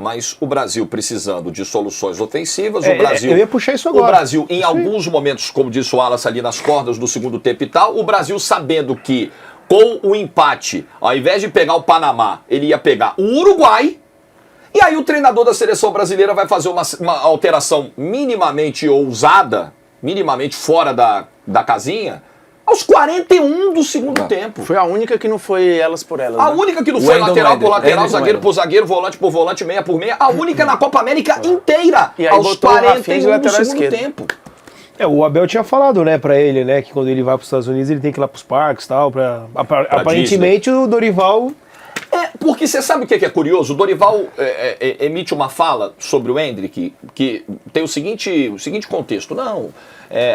mas o Brasil precisando de soluções ofensivas, o Brasil... Eu ia puxar isso agora. O Brasil, em alguns momentos, como disse o Wallace ali nas cordas do segundo tempo e tal, o Brasil sabendo que com o empate, ao invés de pegar o Panamá, ele ia pegar o Uruguai, e aí o treinador da seleção brasileira vai fazer uma alteração minimamente ousada, minimamente fora da casinha, aos 41 do segundo tempo. Foi a única que não foi elas por elas. A única que não foi lateral por lateral, zagueiro por zagueiro, volante por volante, meia por meia. A única na Copa América inteira. E aí aos botou o 41 do segundo tempo. O Abel tinha falado, né, pra ele, né, que quando ele vai pros Estados Unidos ele tem que ir lá pros parques e tal, aparentemente Disney. O Dorival... Porque você sabe o que é curioso? O Dorival emite uma fala sobre o Endrick que tem o seguinte contexto. Não,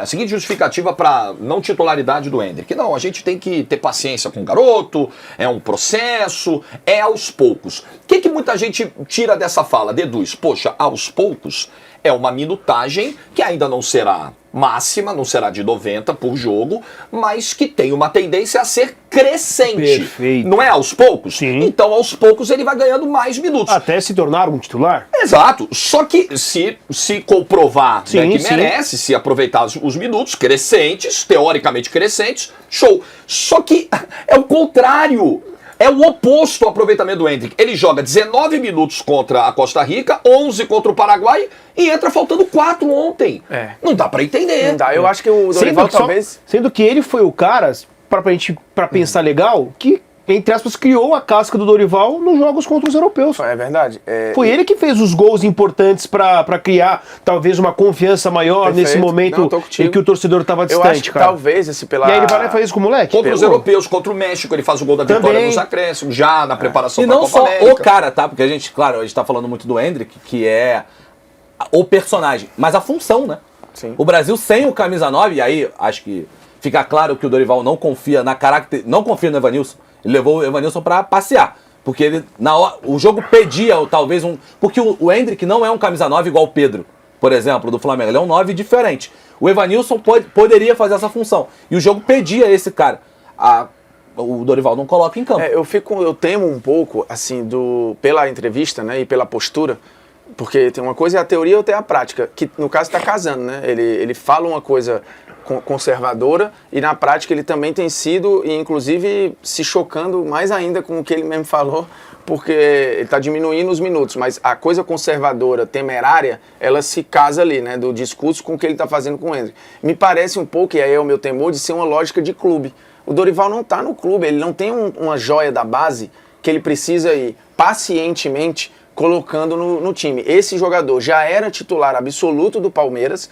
a seguinte justificativa para não titularidade do Endrick. Não, a gente tem que ter paciência com o garoto, é um processo, é aos poucos. O que muita gente tira dessa fala? Deduz, poxa, aos poucos é uma minutagem que ainda não será máxima, não será de 90 por jogo, mas que tem uma tendência a ser crescente. Perfeito. Não é aos poucos? Sim. Então, aos poucos, ele vai ganhando mais minutos. Até se tornar um titular? Exato. Só que se comprovar que merece, se aproveitar os minutos crescentes, teoricamente crescentes, show. Só que é o contrário. É o oposto ao aproveitamento do Endrick. Ele joga 19 minutos contra a Costa Rica, 11 contra o Paraguai e entra faltando 4 ontem. Não dá pra entender. Não dá. Eu acho que o Dorival talvez... Sendo que ele foi o cara, pra pensar legal, que, entre aspas, criou a casca do Dorival nos jogos contra os europeus. É verdade. Foi ele que fez os gols importantes pra criar, talvez, uma confiança maior nesse momento em que o torcedor tava distante, eu acho que cara. Talvez esse pela... E aí ele vai lá e faz isso com o moleque? Contra os europeus, contra o México, ele faz o gol da vitória nos acréscimos, já na preparação da Copa América. E não só o cara, tá? Porque a gente tá falando muito do Endrick, que é o personagem, mas a função, né? Sim. O Brasil sem o camisa 9, e aí acho que fica claro que o Dorival não confia não confia no Evanilson. Ele levou o Evanilson pra passear. Porque ele, o jogo pedia talvez Porque o Endrick não é um camisa 9 igual o Pedro, por exemplo, do Flamengo. Ele é um 9 diferente. O Evanilson poderia fazer essa função. E o jogo pedia esse cara. O Dorival não coloca em campo. Eu temo um pouco, assim, pela entrevista, né, e pela postura, porque tem uma coisa é a teoria e outra é a prática, que no caso está casando, né? Ele fala uma coisa conservadora e na prática ele também tem sido, e inclusive se chocando mais ainda com o que ele mesmo falou, porque ele está diminuindo os minutos, mas a coisa conservadora, temerária, ela se casa ali, né, do discurso com o que ele está fazendo com o Endrick. Me parece um pouco, e aí é o meu temor, de ser uma lógica de clube. O Dorival não está no clube, ele não tem uma joia da base que ele precisa ir pacientemente colocando no time. Esse jogador já era titular absoluto do Palmeiras,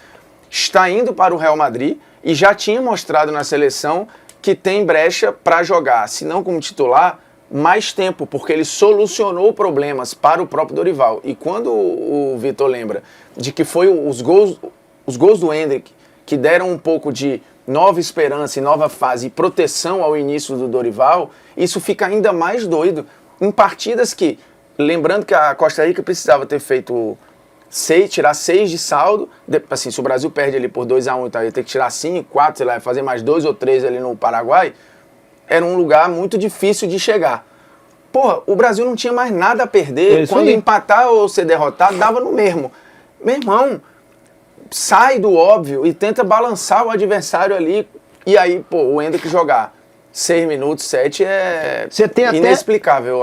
está indo para o Real Madrid e já tinha mostrado na seleção que tem brecha para jogar, se não como titular, mais tempo, porque ele solucionou problemas para o próprio Dorival. E quando o Vitor lembra de que foi os gols do Endrick que deram um pouco de nova esperança e nova fase e proteção ao início do Dorival, isso fica ainda mais doido em partidas que, lembrando que a Costa Rica precisava ter feito tirar 6 de saldo, assim, se o Brasil perde ali por 2-1, então ia ter que tirar 5, 4, sei lá, fazer mais 2 ou 3 ali no Paraguai, era um lugar muito difícil de chegar. Porra, o Brasil não tinha mais nada a perder, quando empatar ou ser derrotado, dava no mesmo. Meu irmão, sai do óbvio e tenta balançar o adversário ali, e aí, pô, o Endrick jogar 6 minutos, 7 é inexplicável.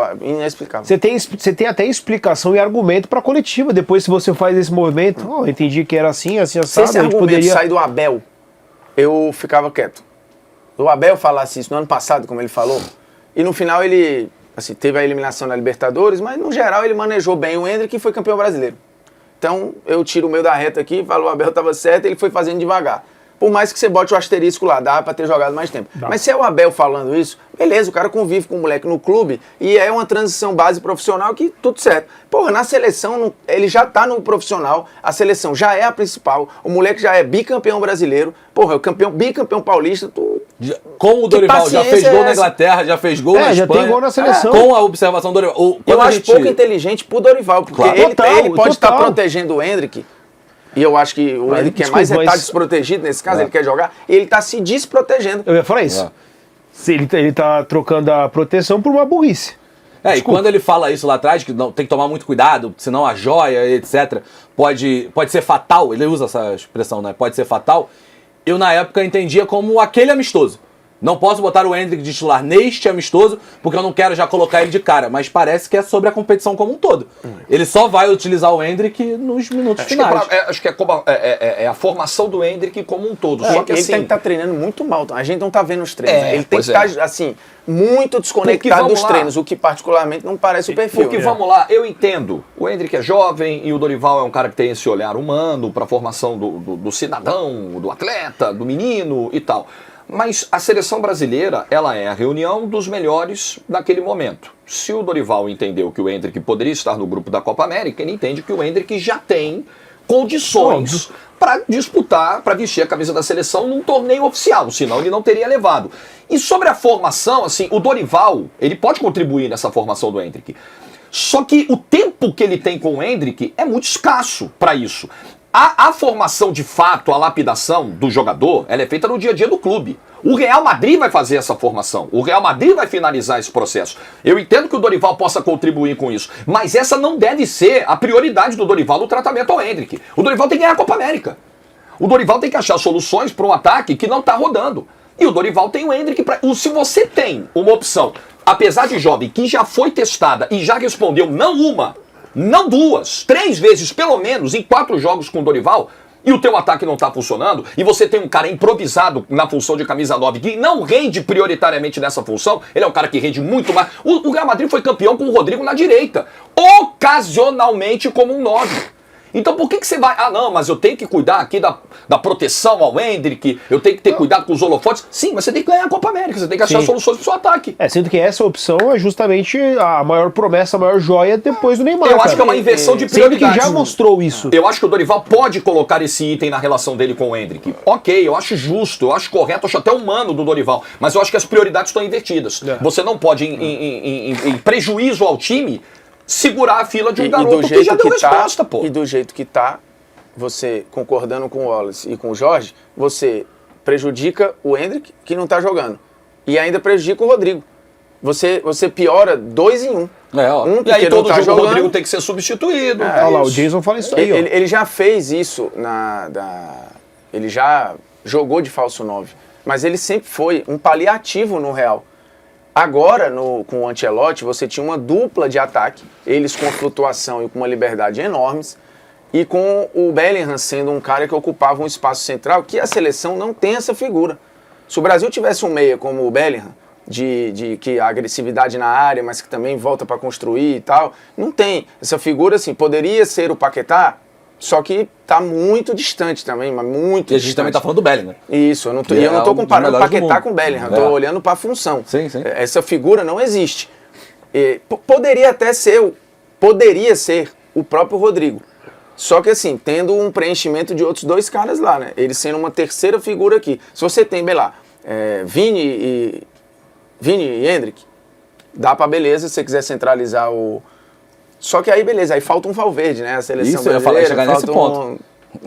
Você tem até explicação e argumento para a coletiva. Depois, se você faz esse movimento, eu entendi que era assim, assim, assado. Se esse argumento sair do Abel, eu ficava quieto. O Abel falasse isso no ano passado, como ele falou, e no final ele assim, teve a eliminação na Libertadores, mas no geral ele manejou bem o Endrick e foi campeão brasileiro. Então eu tiro o meio da reta aqui, falo o Abel estava certo, ele foi fazendo devagar. Por mais que você bote o asterisco lá, dá pra ter jogado mais tempo. Mas se é o Abel falando isso, beleza, o cara convive com o moleque no clube e é uma transição base profissional que tudo certo. Porra, na seleção, ele já tá no profissional, a seleção já é a principal, o moleque já é bicampeão brasileiro, porra, bicampeão paulista, com o Dorival, já fez gol na Inglaterra, já fez gol na Espanha. Já tem gol na seleção. Com a observação do Dorival. Eu acho pouco inteligente pro Dorival, porque ele pode estar protegendo o Endrick. E eu acho que o Endrick tá desprotegido nesse caso, ele quer jogar, e ele tá se desprotegendo. Eu ia falar isso. Ele tá trocando a proteção por uma burrice. E quando ele fala isso lá atrás, que não, tem que tomar muito cuidado, senão a joia, etc., pode ser fatal, ele usa essa expressão, né? Pode ser fatal. Eu, na época, entendia como aquele amistoso. Não posso botar o Endrick de titular neste amistoso, porque eu não quero já colocar ele de cara. Mas parece que é sobre a competição como um todo. Ele só vai utilizar o Endrick nos minutos finais. Acho que é a formação do Endrick como um todo. Só que ele assim, tem que estar treinando muito mal. A gente não está vendo os treinos. Ele tem que pois estar, assim, muito desconectado dos treinos, o que particularmente não parece o perfil. Porque vamos lá, eu entendo. O Endrick é jovem e o Dorival é um cara que tem esse olhar humano para a formação do cidadão, do atleta, do menino e tal. Mas a seleção brasileira, ela é a reunião dos melhores naquele momento. Se o Dorival entendeu que o Endrick poderia estar no grupo da Copa América, ele entende que o Endrick já tem condições para disputar, para vestir a camisa da seleção num torneio oficial, senão ele não teria levado. E sobre a formação, assim, o Dorival, ele pode contribuir nessa formação do Endrick. Só que o tempo que ele tem com o Endrick é muito escasso para isso. A formação de fato, a lapidação do jogador, ela é feita no dia a dia do clube. O Real Madrid vai fazer essa formação. O Real Madrid vai finalizar esse processo. Eu entendo que o Dorival possa contribuir com isso, mas essa não deve ser a prioridade do Dorival no tratamento ao Endrick. O Dorival tem que ganhar a Copa América. O Dorival tem que achar soluções para um ataque que não está rodando. E o Dorival tem o Endrick para... Se você tem uma opção, apesar de jovem, que já foi testada e já respondeu não uma, não duas, 3 vezes pelo menos em 4 jogos com o Dorival, e o teu ataque não está funcionando, e você tem um cara improvisado na função de camisa 9 que não rende prioritariamente nessa função, ele é um cara que rende muito mais. O Real Madrid foi campeão com o Rodrigo na direita, ocasionalmente como um 9. Então por que você vai... Ah, não, mas eu tenho que cuidar aqui da proteção ao Endrick, eu tenho que ter cuidado com os holofotes. Sim, mas você tem que ganhar a Copa América, você tem que achar soluções pro seu ataque. Sendo que essa opção é justamente a maior promessa, a maior joia depois do Neymar. Eu acho que é uma inversão de prioridades. prioridades. Que já mostrou isso. Eu acho que o Dorival pode colocar esse item na relação dele com o Endrick. Ok, eu acho justo, eu acho correto, eu acho até humano do Dorival, mas eu acho que as prioridades estão invertidas. Você não pode, em prejuízo ao time, segurar a fila de um garoto que já deu resposta, pô. E do jeito que tá, você concordando com o Wallace e com o Jorge, você prejudica o Endrick, que não tá jogando, e ainda prejudica o Rodrigo. Você piora 2 em 1. E aí todo jogo o Rodrigo tem que ser substituído. Olha lá, o Jason fala isso aí. Ele já fez isso, ele já jogou de falso 9, mas ele sempre foi um paliativo no Real. Agora, com o Ancelotti, você tinha uma dupla de ataque, eles com flutuação e com uma liberdade enormes, e com o Bellingham sendo um cara que ocupava um espaço central, que a seleção não tem essa figura. Se o Brasil tivesse um meia como o Bellingham, que a agressividade na área, mas que também volta para construir e tal, não tem. Essa figura, assim, poderia ser o Paquetá, só que tá muito distante também, mas muito distante. E a gente também tá falando do Bellingham. Isso, eu não tô comparando o Paquetá com o Bellingham, eu tô olhando para a função. Sim. Essa figura não existe. Poderia até ser, poderia ser o próprio Rodrigo. Só que assim, tendo um preenchimento de outros 2 caras lá, né? Ele sendo uma terceira figura aqui. Se você tem, bem lá, Vini e Endrick, dá pra beleza se você quiser centralizar o... Só que aí, beleza, aí falta um Valverde, né? A seleção Isso, eu ia falar, chegar nesse ponto.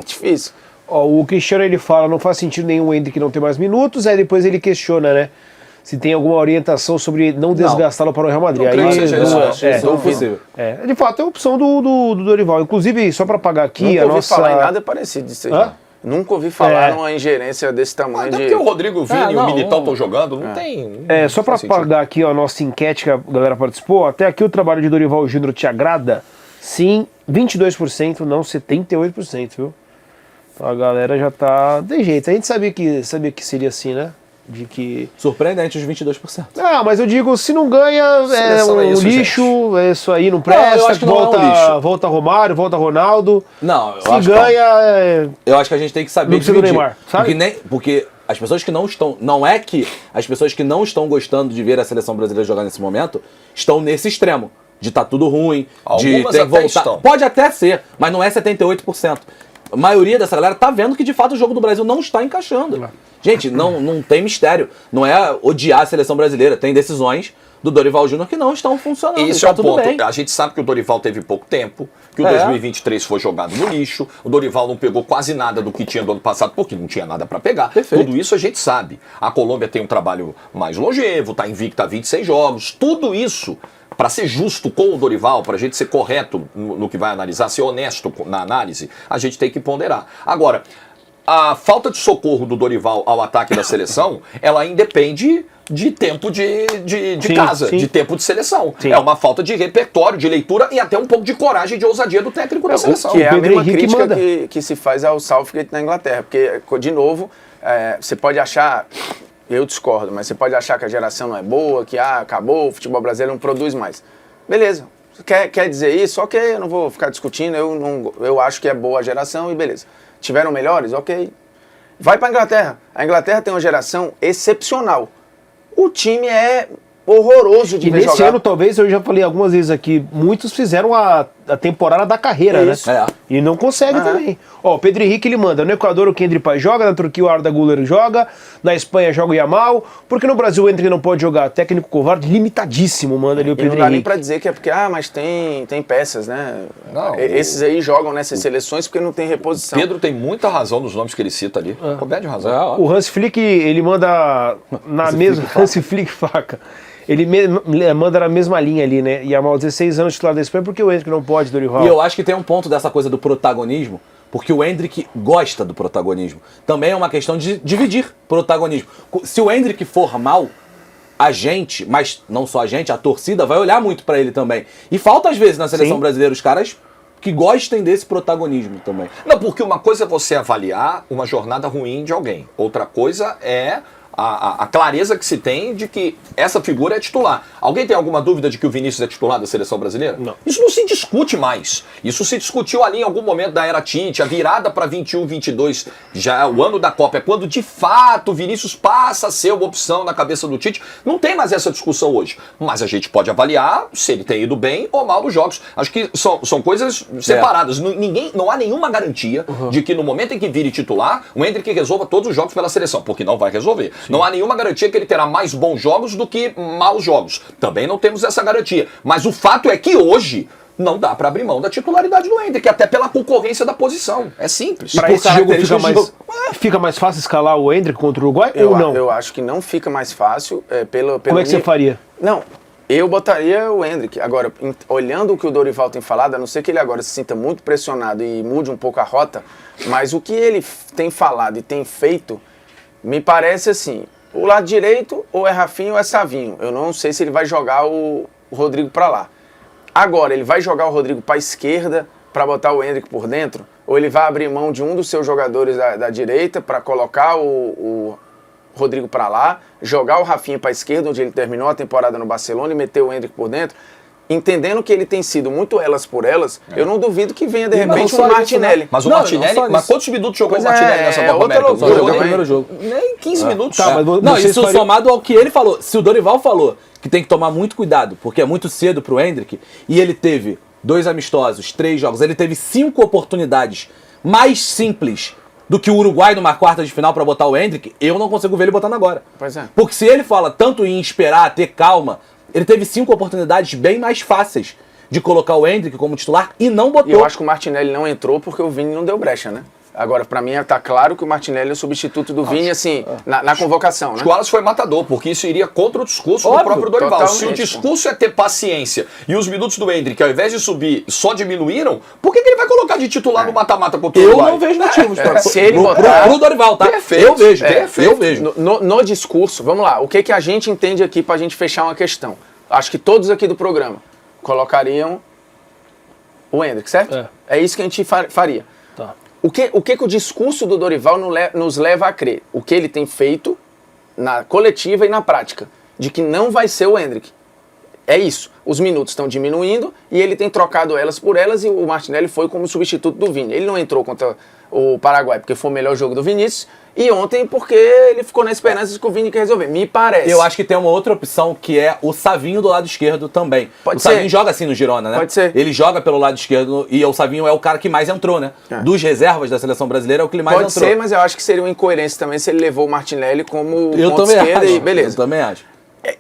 Difícil. O Cristiano, ele fala, não faz sentido nenhum o Endrick não ter mais minutos, aí depois ele questiona, né? Se tem alguma orientação sobre não desgastá-lo para o Real Madrid. Não, aí não é possível. De fato, é a opção do Dorival. Inclusive, só para pagar aqui, Nunca a ouvi nossa... falar em nada parecido disso aí. Nunca ouvi falar numa ingerência desse tamanho. Até porque o Rodrigo, o Vini e o Militão estão jogando, não tem... Só para pagar aqui a nossa enquete que a galera participou, até aqui o trabalho de Dorival Júnior te agrada? Sim, 22%, não 78%, viu? Então a galera já tá... De jeito, a gente sabia que seria assim, né? De que... Surpreendente os 22%. Mas eu digo, se não ganha, é um lixo, gente. É isso aí, não presta, eu acho que volta, não é um lixo. Volta Romário, volta Ronaldo. Não, eu se acho ganha, eu acho que a gente tem que saber não precisa do dividir. Neymar, sabe? Porque as pessoas que não estão... Não é que as pessoas que não estão gostando de ver a seleção brasileira jogar nesse momento estão nesse extremo. De tá tudo ruim, de ter que voltar. Estão. Pode até ser, mas não é 78%. A maioria dessa galera tá vendo que de fato o jogo do Brasil não está encaixando. Gente, não tem mistério. Não é odiar a seleção brasileira. Tem decisões do Dorival Júnior que não estão funcionando. Isso é um ponto. A gente sabe que o Dorival teve pouco tempo, que o 2023 foi jogado no lixo, o Dorival não pegou quase nada do que tinha do ano passado, porque não tinha nada para pegar. Perfeito. Tudo isso a gente sabe. A Colômbia tem um trabalho mais longevo, tá invicta a 26 jogos, tudo isso para ser justo com o Dorival, para a gente ser correto no que vai analisar, ser honesto na análise, a gente tem que ponderar. Agora, a falta de socorro do Dorival ao ataque da seleção, ela independe de tempo de casa, de tempo de seleção. Sim. É uma falta de repertório, de leitura e até um pouco de coragem, de ousadia do técnico da seleção. Que é a Pedro mesma Henrique crítica manda. que se faz ao Southgate na Inglaterra. Porque, de novo, você pode achar, eu discordo, mas você pode achar que a geração não é boa, que acabou, o futebol brasileiro não produz mais. Beleza. Quer dizer isso? Ok, eu não vou ficar discutindo, eu acho que é boa a geração e beleza. Tiveram melhores? Ok. Vai para a Inglaterra. A Inglaterra tem uma geração excepcional. O time é horroroso de E ver nesse jogar. ano, talvez, eu já falei algumas vezes aqui, muitos fizeram a temporada da carreira, Isso. né? É. E não consegue também. Ó, o Pedro Henrique, ele manda, no Equador o Kendry Pai joga, na Turquia o Arda Güler joga, na Espanha joga o Yamal, porque no Brasil o Endrick não pode jogar? Técnico covarde, limitadíssimo, manda ali o E Pedro não dá nem Henrique. pra dizer que é porque, mas tem peças, né? Não, Esses aí jogam nessas seleções porque não tem reposição. Pedro tem muita razão nos nomes que ele cita ali. Coberto de razão. O Hans Flick, ele manda na mesma... Hans Flick faca. Ele manda na mesma linha ali, né? Yamal, 16 anos, titular da Espanha, porque o Endrick não pode, Dorival. E eu acho que tem um ponto dessa coisa do protagonismo, porque o Endrick gosta do protagonismo. Também é uma questão de dividir protagonismo. Se o Endrick for mal, a gente, mas não só a gente, a torcida vai olhar muito pra ele também. E falta às vezes na seleção Sim. brasileira os caras que gostem desse protagonismo também. Não, porque uma coisa é você avaliar uma jornada ruim de alguém. Outra coisa é a clareza que se tem de que essa figura é titular. Alguém tem alguma dúvida de que o Vinícius é titular da seleção brasileira? Não. Isso não se discute mais. Isso se discutiu ali em algum momento da era Tite, a virada para 21, 22, já o ano da Copa. É quando de fato o Vinícius passa a ser uma opção na cabeça do Tite. Não tem mais essa discussão hoje. Mas a gente pode avaliar se ele tem ido bem ou mal nos jogos. Acho que são coisas separadas. Não há nenhuma garantia de que no momento em que vire titular, o Endrick resolva todos os jogos pela seleção, porque não vai resolver. Não há nenhuma garantia que ele terá mais bons jogos do que maus jogos. Também não temos essa garantia. Mas o fato é que hoje não dá para abrir mão da titularidade do Endrick, até pela concorrência da posição. É simples. Pra por esse jogo características fica mais fácil escalar o Endrick contra o Uruguai Eu, ou não? eu acho que não fica mais fácil pelo Como é que você faria? Não, eu botaria o Endrick. Agora, olhando o que o Dorival tem falado, a não ser que ele agora se sinta muito pressionado e mude um pouco a rota, mas o que ele tem falado e tem feito, me parece assim, o lado direito ou é Rafinha ou é Savinho. Eu não sei se ele vai jogar o Rodrigo para lá. Agora, ele vai jogar o Rodrigo para a esquerda para botar o Endrick por dentro? Ou ele vai abrir mão de um dos seus jogadores da direita para colocar o Rodrigo para lá, jogar o Rafinha para a esquerda, onde ele terminou a temporada no Barcelona, e meter o Endrick por dentro? Entendendo que ele tem sido muito elas por elas, eu não duvido que venha de repente não só um isso, Martinelli. né? Mas o Não, Martinelli, não só mas isso. quantos minutos jogou Pois o Martinelli é, nessa é Copa outra América? loucura. Jogou Jogou nem- primeiro jogo. Nem 15 minutos. Tá, mas Não, vocês isso fariam- somado ao que ele falou. Se o Dorival falou que tem que tomar muito cuidado, porque é muito cedo pro Endrick, e ele teve 2 amistosos, 3 jogos, ele teve 5 oportunidades mais simples do que o Uruguai numa quarta de final pra botar o Endrick, eu não consigo ver ele botando agora. Pois é. Porque se ele fala tanto em esperar, ter calma, ele teve 5 oportunidades bem mais fáceis de colocar o Endrick como titular e não botou. E eu acho que o Martinelli não entrou porque o Vini não deu brecha, né? Agora, pra mim, tá claro que o Martinelli é o substituto do Vini, assim, na convocação, né? Acho que o Wallace foi matador, porque isso iria contra o discurso Óbvio, do próprio Dorival. totalmente, Se o discurso é ter paciência e os minutos do Endrick, ao invés de subir, só diminuíram, por que ele vai colocar de titular no mata-mata contra o Eu Uruguai? não vejo motivos pra se ele pro botar- Dorival, tá? Perfeito. Eu vejo, Perfeito. eu vejo. No discurso, vamos lá, o que a gente entende aqui pra gente fechar uma questão? Acho que todos aqui do programa colocariam o Endrick, certo? É isso que a gente faria. Tá. O que o discurso do Dorival nos leva a crer? O que ele tem feito na coletiva e na prática, de que não vai ser o Endrick. É isso. Os minutos estão diminuindo e ele tem trocado elas por elas e o Martinelli foi como substituto do Vini. Ele não entrou contra o Paraguai porque foi o melhor jogo do Vinícius e ontem porque ele ficou na esperança de que o Vini quer resolver. Me parece. Eu acho que tem uma outra opção que é o Savinho do lado esquerdo também. Pode o Savinho ser. joga assim no Girona, né? Pode ser. Ele joga pelo lado esquerdo e o Savinho é o cara que mais entrou, né? É. Dos reservas da seleção brasileira é o que ele mais Pode entrou. ser, mas eu acho que seria uma incoerência também se ele levou o Martinelli como Eu ponto também esquerda acho. e beleza. Eu também acho.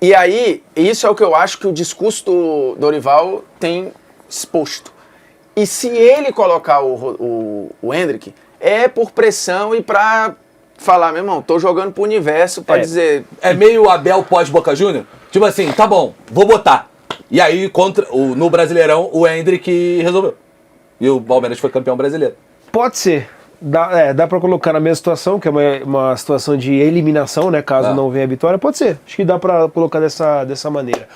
E aí, isso é o que eu acho que o discurso do Dorival tem exposto. E se ele colocar o Endrick, é por pressão e pra falar, meu irmão, tô jogando pro universo pra dizer... É meio Abel pós-Boca Júnior? Tipo assim, tá bom, vou botar. E aí, no Brasileirão, o Endrick resolveu. E o Palmeiras foi campeão brasileiro. Pode ser. Dá pra colocar na mesma situação, que é uma situação de eliminação, né? Caso não venha a vitória. Pode ser. Acho que dá pra colocar dessa maneira.